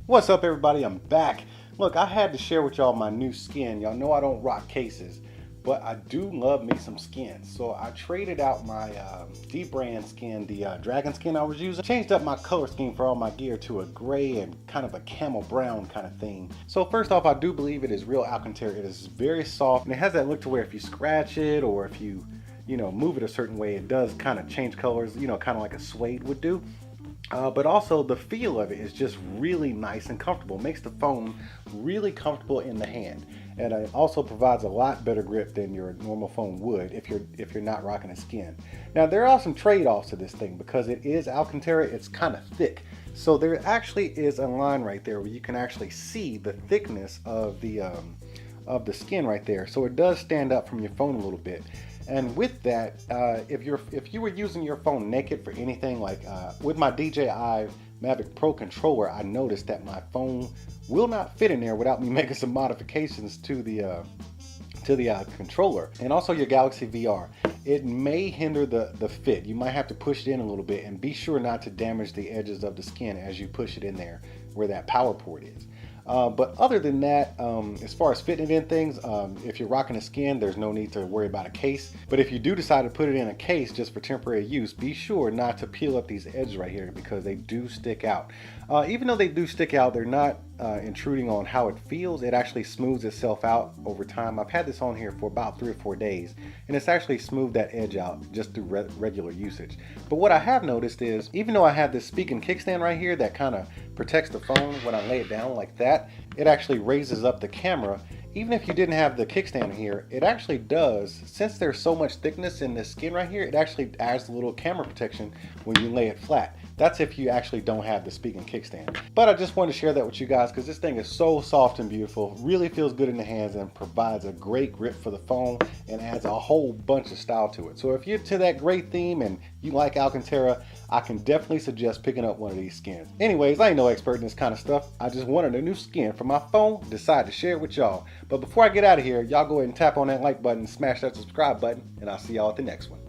What's up, everybody? I'm back. Look, I had to share with y'all my new skin. Y'all know I don't rock cases, but I do love me some skin. So I traded out my deep brand skin, the dragon skin I was using. Changed up my color scheme for all my gear to a gray and kind of a camel brown kind of thing. So first off, I do believe it is real Alcantara. It is very soft, and it has that look to where if you scratch it or if you move it a certain way, it does kind of change colors, kind of like a suede would do. But also the feel of it is just really nice and comfortable. Makes the phone really comfortable in the hand, and it also provides a lot better grip than your normal phone would if you're not rocking a skin. Now there are some trade-offs to this thing because it is Alcantara. It's kind of thick, so there actually is a line right there where you can actually see the thickness of the skin right there. So it does stand up from your phone a little bit. And with that, if you were using your phone naked for anything, like with my DJI Mavic Pro controller, I noticed that my phone will not fit in there without me making some modifications to the controller. And also your Galaxy VR, it may hinder the fit. You might have to push it in a little bit, and be sure not to damage the edges of the skin as you push it in there where that power port is. But other than that, as far as fitting it in things, if you're rocking a skin, there's no need to worry about a case. But if you do decide to put it in a case just for temporary use, be sure not to peel up these edges right here because they do stick out. Even though they do stick out, they're not intruding on how it feels. It actually smooths itself out over time. I've had this on here for about 3 or 4 days, and it's actually smoothed that edge out just through regular usage. But what I have noticed is, even though I have this speaking kickstand right here that kind of protects the phone when I lay it down like that, it actually raises up the camera. Even if you didn't have the kickstand here, it actually does. Since there's so much thickness in this skin right here, it actually adds a little camera protection when you lay it flat. That's if you actually don't have the speaking kickstand. But I just wanted to share that with you guys because this thing is so soft and beautiful, really feels good in the hands, and provides a great grip for the phone and adds a whole bunch of style to it. So if you're to that gray theme and you like Alcantara, I can definitely suggest picking up one of these skins. Anyways, I ain't no expert in this kind of stuff. I just wanted a new skin for my phone, decided to share it with y'all. But before I get out of here, y'all go ahead and tap on that like button, smash that subscribe button, and I'll see y'all at the next one.